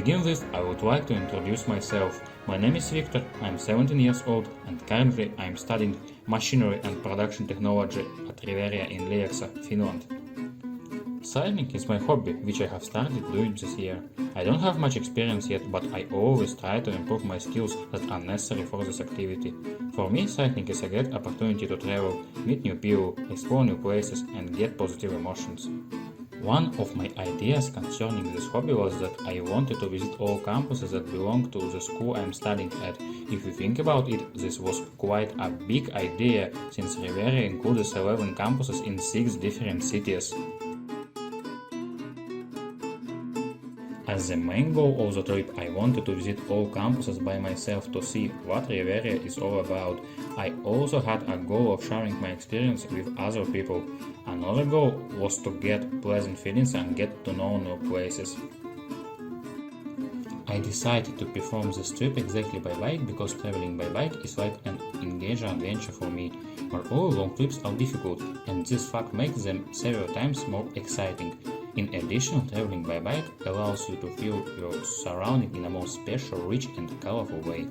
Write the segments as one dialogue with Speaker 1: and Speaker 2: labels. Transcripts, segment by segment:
Speaker 1: begin with, I would like to introduce myself. My name is Viktor, I'm 17 years old and currently I'm studying machinery and production technology at Riveria in Lieksa, Finland. Cycling is my hobby, which I have started doing this year. I don't have much experience yet, but I always try to improve my skills that are necessary for this activity. For me, cycling is a great opportunity to travel, meet new people, explore new places and get positive emotions. One of my ideas concerning this hobby was that I wanted to visit all campuses that belong to the school I'm studying at. If you think about it, this was quite a big idea, since Riveria includes 11 campuses in 6 different cities. As the main goal of the trip, I wanted to visit all campuses by myself to see what Riveria is all about. I also had a goal of sharing my experience with other people. Another goal was to get pleasant feelings and get to know new places. I decided to perform this trip exactly by bike because traveling by bike is like an engaging adventure for me, where all long trips are difficult, and this fact makes them several times more exciting. In addition, traveling by bike allows you to feel your surroundings in a more special, rich and colorful way.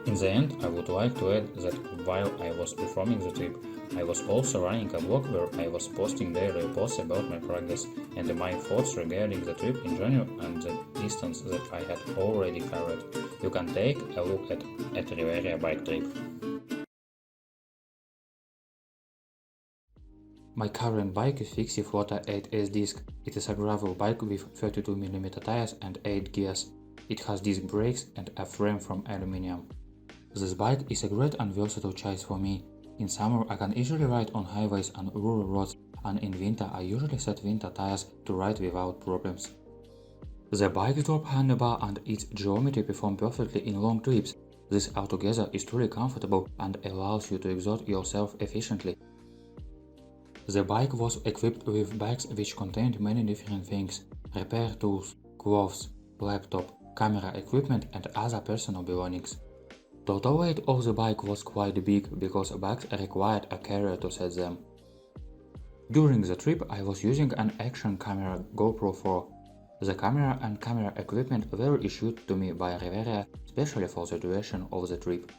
Speaker 1: In the end, I would like to add that while I was performing the trip, I was also running a blog where I was posting daily posts about my progress and my thoughts regarding the trip in general and the distance that I had already covered. You can take a look at Riveria bike trip. My current bike is Fixie Flotta 8S disc. It is a gravel bike with 32mm tires and 8 gears. It has disc brakes and a frame from aluminium. This bike is a great and versatile choice for me. In summer I can easily ride on highways and rural roads, and in winter I usually set winter tires to ride without problems. The bike's drop handlebar and its geometry perform perfectly in long trips. This altogether is truly comfortable and allows you to exert yourself efficiently. The bike was equipped with bags which contained many different things: repair tools, clothes, laptop, camera equipment and other personal belongings. Total weight of the bike was quite big because bags required a carrier to set them. During the trip I was using an action camera GoPro 4. The camera and camera equipment were issued to me by Riveria specially for the duration of the trip.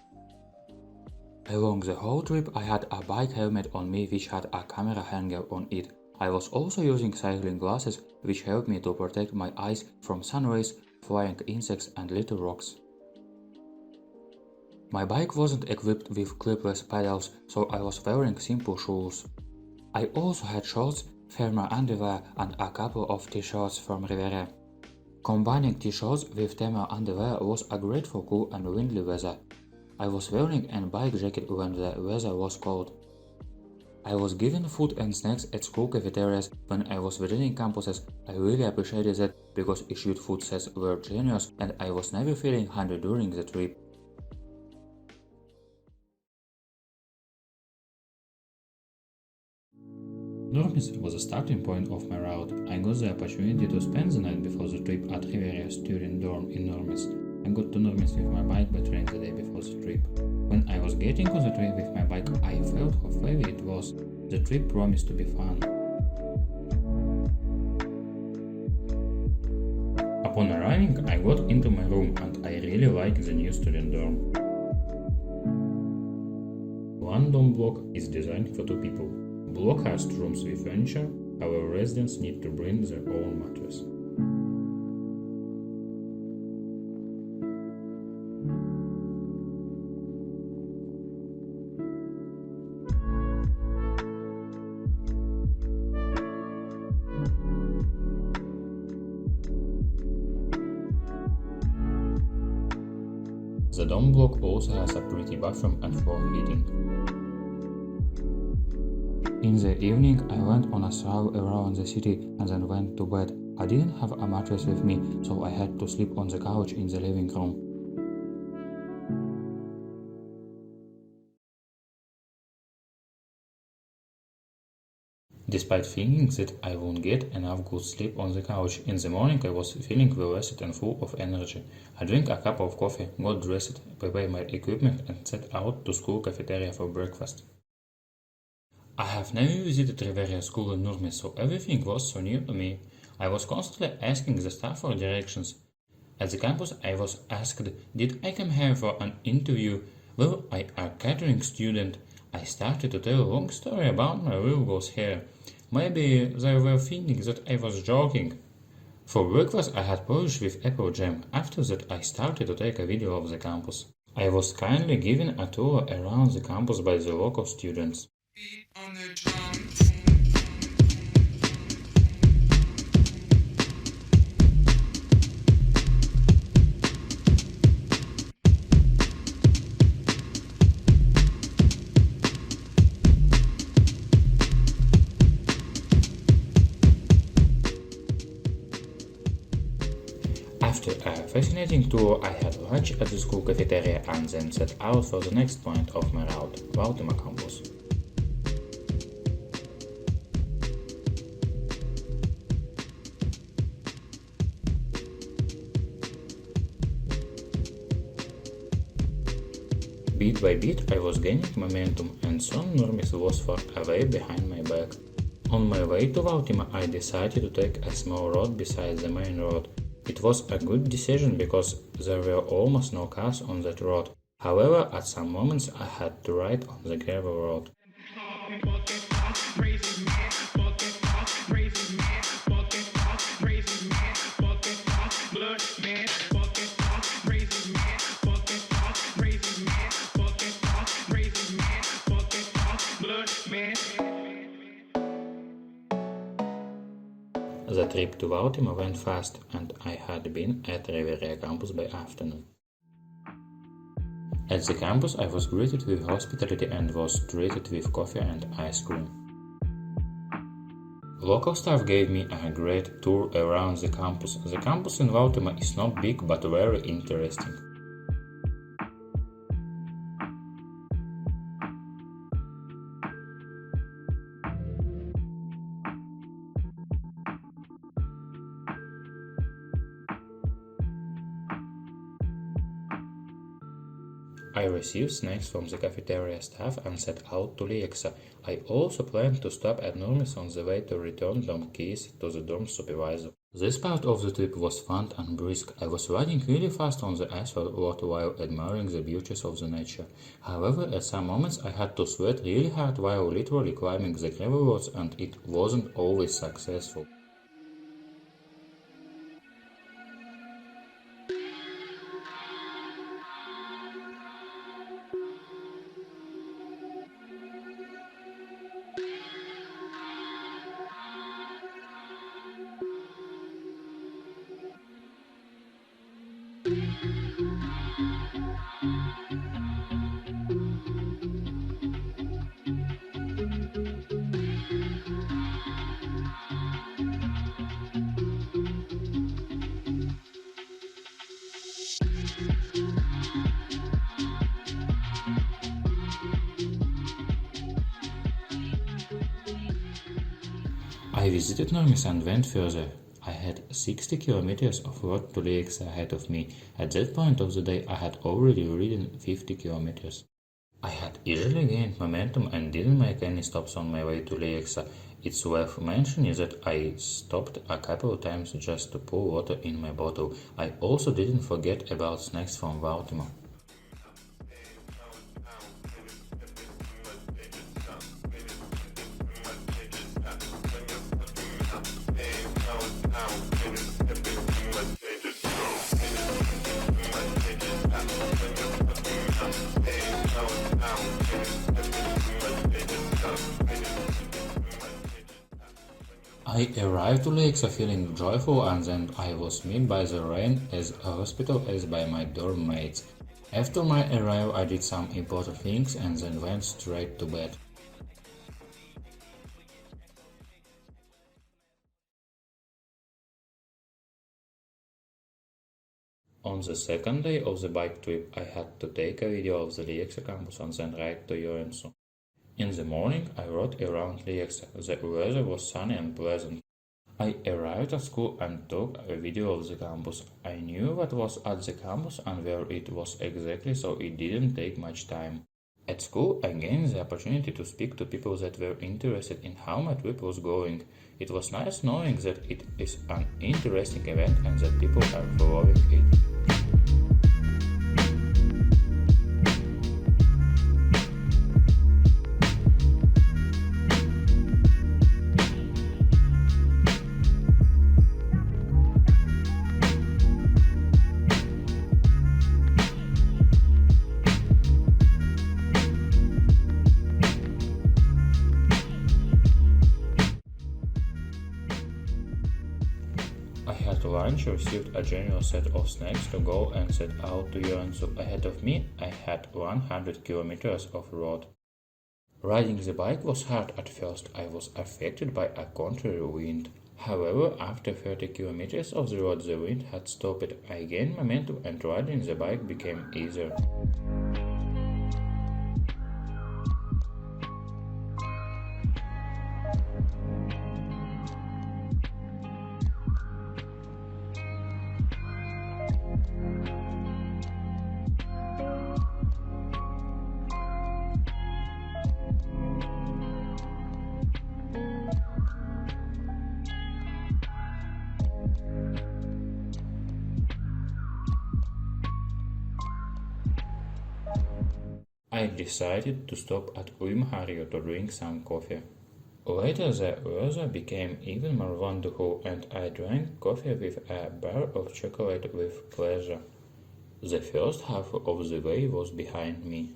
Speaker 1: Along the whole trip I had a bike helmet on me which had a camera hanger on it. I was also using cycling glasses which helped me to protect my eyes from sun rays, flying insects and little rocks. My bike wasn't equipped with clipless pedals, so I was wearing simple shoes. I also had shorts, thermal underwear and a couple of t-shirts from Riveria. Combining t-shirts with thermal underwear was a great for cool and windy weather. I was wearing a bike jacket when the weather was cold. I was given food and snacks at school cafeterias when I was visiting campuses. I really appreciated that because issued food sets were generous and I was never feeling hungry during the trip. Normis was the starting point of my route. I got the opportunity to spend the night before the trip at Riveria student dorm in Normis. I got to Normis with my bike by train the day before the trip. When I was getting on the train with my bike, I felt how heavy it was. The trip promised to be fun. Upon arriving, I got into my room and I really liked the new student dorm. One dorm block is designed for 2 people. Block has rooms with furniture, however residents need to bring their own mattress. The dorm block also has a pretty bathroom and floor heating. In the evening, I went on a stroll around the city and then went to bed. I didn't have a mattress with me, so I had to sleep on the couch in the living room. Despite thinking that I won't get enough good sleep on the couch, in the morning I was feeling well rested and full of energy. I drank a cup of coffee, got dressed, prepared my equipment and set out to school cafeteria for breakfast. I have never visited Riveria school in Normis, so everything was so new to me. I was constantly asking the staff for directions. At the campus, I was asked, did I come here for an interview? Well, I am a catering student. I started to tell a long story about my real goals here. Maybe they were thinking that I was joking. For breakfast, I had porridge with apple jam. After that, I started to take a video of the campus. I was kindly given a tour around the campus by the local students.
Speaker 2: On the drum.
Speaker 1: After a fascinating tour, I had lunch at the school cafeteria and then set out for the next point of my route, Valtimo campus. Bit by bit, I was gaining momentum, and soon Nurmis was far away behind my back. On my way to Valtimo, I decided to take a small road beside the main road. It was a good decision because there were almost no cars on that road. However, at some moments I had to ride on the gravel road. The trip to Valtimo went fast, and I had been at Riveria campus by afternoon. At the campus, I was greeted with hospitality and was treated with coffee and ice cream. Local staff gave me a great tour around the campus. The campus in Valtimo is not big but very interesting. I received snacks from the cafeteria staff and set out to Lieksa. I also planned to stop at Nurmis on the way to return dorm keys to the dorm supervisor. This part of the trip was fun and brisk. I was riding really fast on the asphalt road while admiring the beauties of the nature. However, at some moments I had to sweat really hard while literally climbing the gravel roads, and it wasn't always successful. I visited Nurmis and went further. I had 60 kilometers of road to Lieksa ahead of me. At that point of the day I had already ridden 50 kilometers. I had easily gained momentum and didn't make any stops on my way to Lieksa. It's worth mentioning that I stopped a couple of times just to pour water in my bottle. I also didn't forget about snacks from Valtimo. I arrived to Lieksa feeling joyful, and then I was met by the rain as hospitable as by my dorm mates. After my arrival I did some important things and then went straight to bed. On the second day of the bike trip I had to take a video of the Lieksa campus and then ride to Joensuu. In the morning I rode around Lieksa. The weather was sunny and pleasant. I arrived at school and took a video of the campus. I knew what was at the campus and where it was exactly, so it didn't take much time. At school, I gained the opportunity to speak to people that were interested in how my trip was going. It was nice knowing that it is an interesting event and that people are following it. I had lunch, received a generous set of snacks to go and set out to Joensuu. Ahead of me, I had 100 kilometers of road. Riding the bike was hard at first. I was affected by a contrary wind. However, after 30 kilometers of the road, the wind had stopped. I gained momentum and riding the bike became easier. I decided to stop at Uimharju to drink some coffee. Later the weather became even more wonderful and I drank coffee with a bar of chocolate with pleasure. The first half of the way was behind me.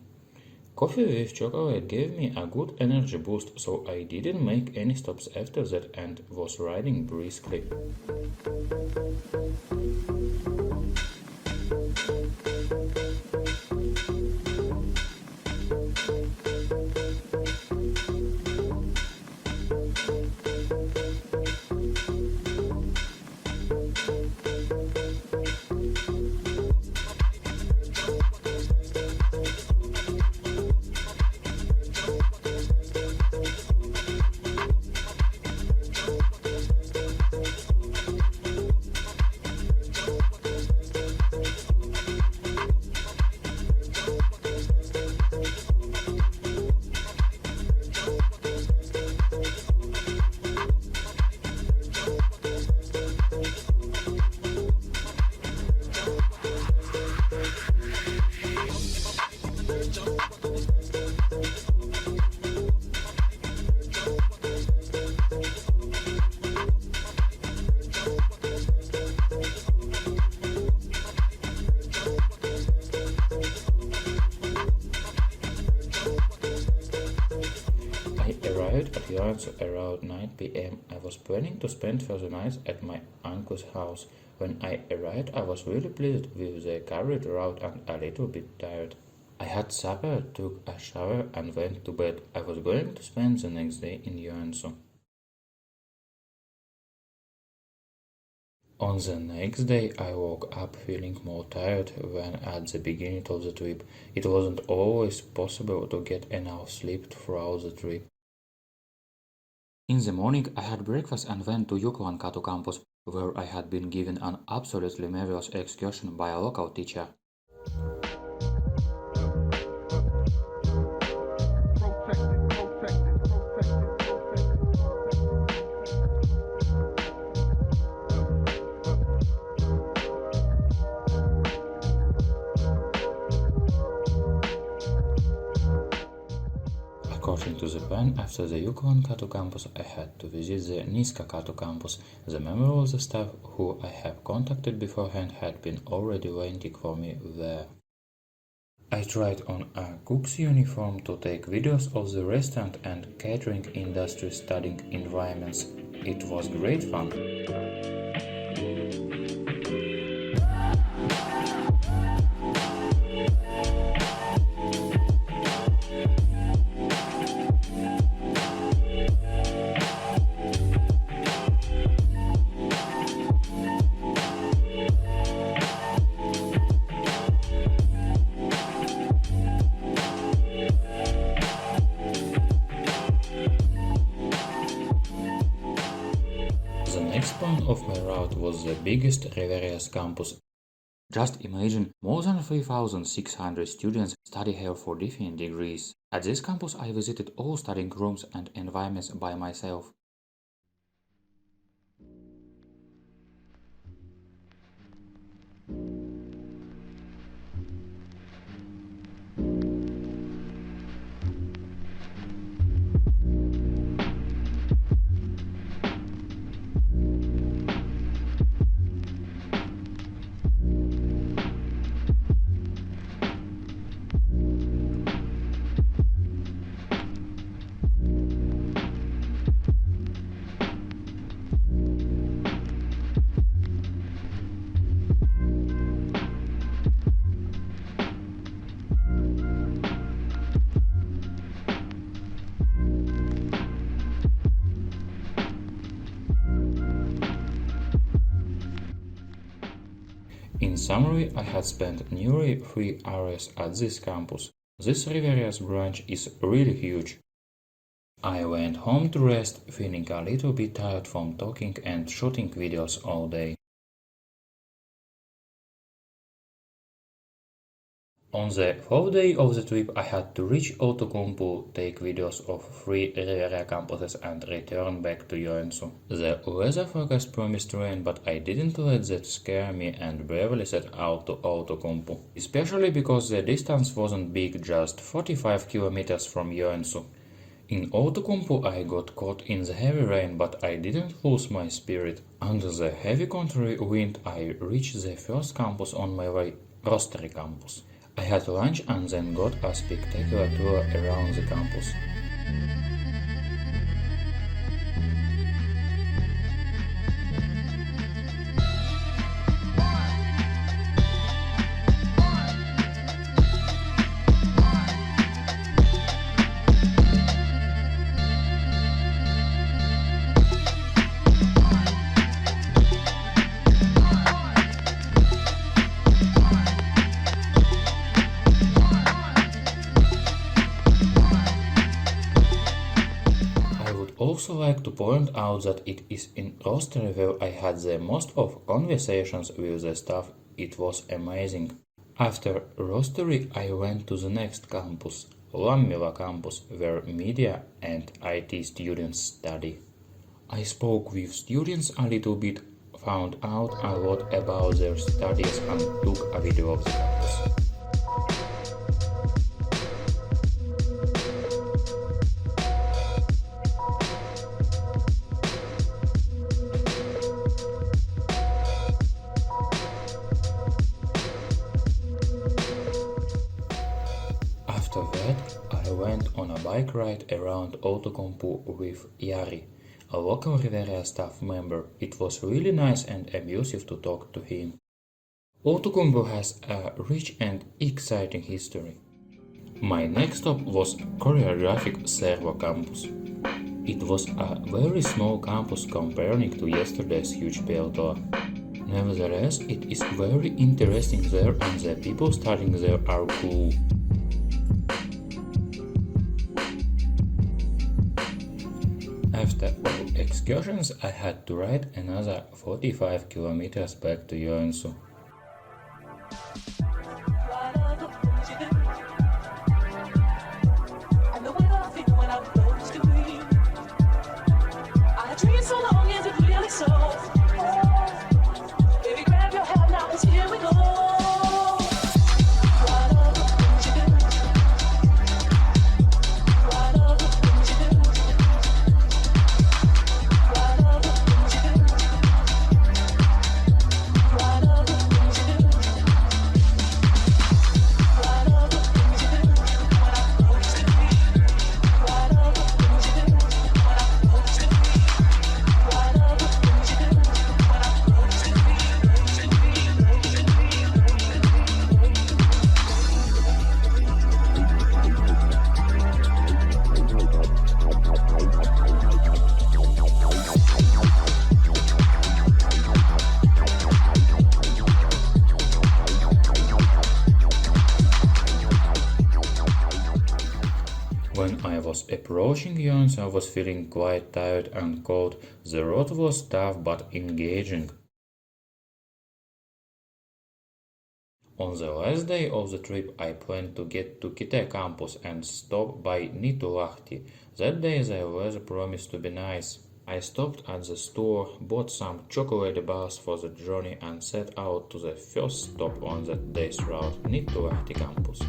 Speaker 1: Coffee with chocolate gave me a good energy boost, so I didn't make any stops after that and was riding briskly. Arrived at Joensuu around 9 p.m. I was planning to spend further nights at my uncle's house. When I arrived, I was really pleased with the covered route and a little bit tired. I had supper, took a shower and went to bed. I was going to spend the next day in Joensuu. On the next day, I woke up feeling more tired than at the beginning of the trip. It wasn't always possible to get enough sleep throughout the trip. In the morning, I had breakfast and went to Juklankatu campus, where I had been given an absolutely marvelous excursion by a local teacher. According to the plan, after the Juklankatu campus, I had to visit the Niskakatu campus. The member of the staff who I have contacted beforehand had been already waiting for me there. I tried on a cook's uniform to take videos of the restaurant and catering industry studying environments. It was great fun. The next point of my route was the biggest Riveria's campus. Just imagine, more than 3,600 students study here for different degrees. At this campus I visited all studying rooms and environments by myself. In summary, I had spent nearly 3 hours at this campus. This Riveria's branch is really huge. I went home to rest, feeling a little bit tired from talking and shooting videos all day. On the 4th day of the trip, I had to reach Outokumpu, take videos of 3 Riveria campuses and return back to Joensuu. The weather forecast promised rain, but I didn't let that scare me and bravely set out to Outokumpu. Especially because the distance wasn't big, just 45 kilometers from Joensuu. In Outokumpu I got caught in the heavy rain, but I didn't lose my spirit. Under the heavy contrary wind I reached the first campus on my way, Rosteri campus. I had lunch and then got a spectacular tour around the campus. Also like to point out that it is in Rosteri where I had the most of conversations with the staff. It was amazing. After Rosteri I went to the next campus, Lammila campus, where media and IT students study. I spoke with students a little bit, found out a lot about their studies and took a video of the campus. After that, I went on a bike ride around Outokumpu with Jari, a local Riveria staff member. It was really nice and amusing to talk to him. Outokumpu has a rich and exciting history. My next stop was choreographic Servo campus. It was a very small campus comparing to yesterday's huge peltoa. Nevertheless, it is very interesting there and the people studying there are cool. After all excursions, I had to ride another 45 kilometers back to Joensuu. When I was approaching Joensuu, I was feeling quite tired and cold. The road was tough but engaging. On the last day of the trip, I planned to get to Kitee campus and stop by Niitulahti. That day the weather promised to be nice. I stopped at the store, bought some chocolate bars for the journey and set out to the first stop on that day's route, Niitulahti campus.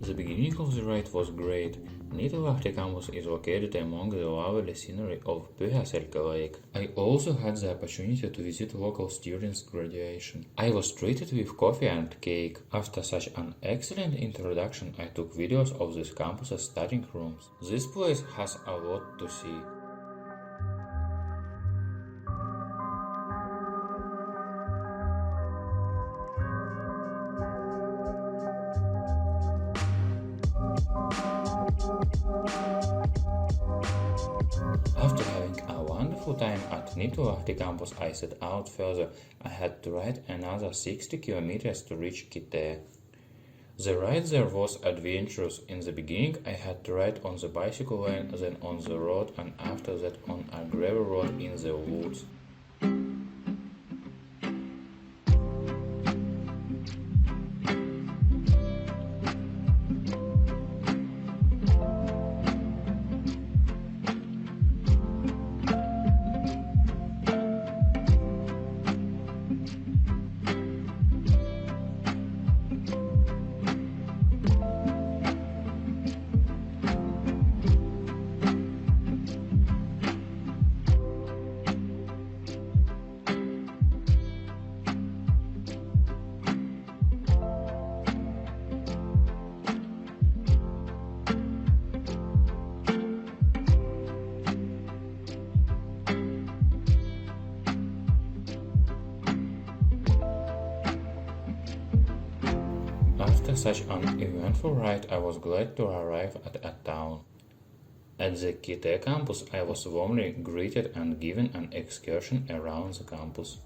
Speaker 1: The beginning of the ride was great. Niitulahti campus is located among the lovely scenery of Pyhäselkä Lake. I also had the opportunity to visit local students' graduation. I was treated with coffee and cake. After such an excellent introduction, I took videos of this campus's studying rooms. This place has a lot to see. After having a wonderful time at Niitulahti campus, I set out further. I had to ride another 60 kilometers to reach Kitee. The ride there was adventurous. In the beginning, I had to ride on the bicycle lane, then on the road, and after that on a gravel road in the woods. After such an eventful ride, I was glad to arrive at a town. At the Kitee campus, I was warmly greeted and given an excursion around the campus.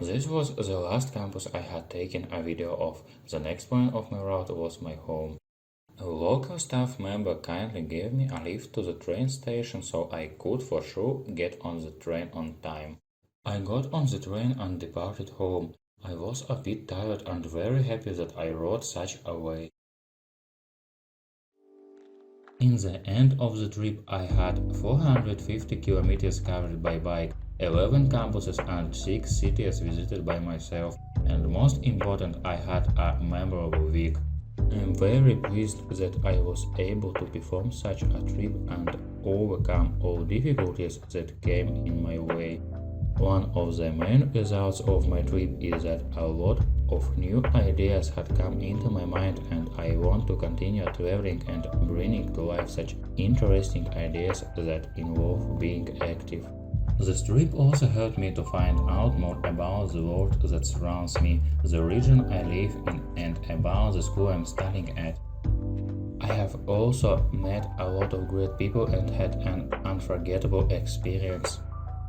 Speaker 1: This was the last campus I had taken a video of. The next point of my route was my home. A local staff member kindly gave me a lift to the train station so I could for sure get on the train on time. I got on the train and departed home. I was a bit tired and very happy that I rode such a way. In the end of the trip, I had 450 kilometers covered by bike, 11 campuses and 6 cities visited by myself, and most important, I had a memorable week. I am very pleased that I was able to perform such a trip and overcome all difficulties that came in my way. One of the main results of my trip is that a lot of new ideas had come into my mind, and I want to continue traveling and bringing to life such interesting ideas that involve being active. This trip also helped me to find out more about the world that surrounds me, the region I live in, and about the school I'm studying at. I have also met a lot of great people and had an unforgettable experience.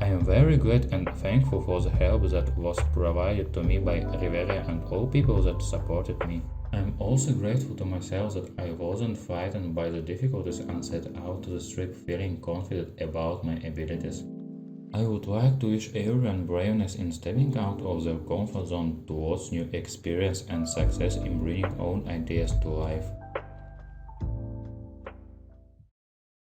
Speaker 1: I am very glad and thankful for the help that was provided to me by Riveria and all people that supported me. I am also grateful to myself that I wasn't frightened by the difficulties and set out to the trip feeling confident about my abilities. I would like to wish everyone braveness in stepping out of their comfort zone towards new experience and success in bringing own ideas to life.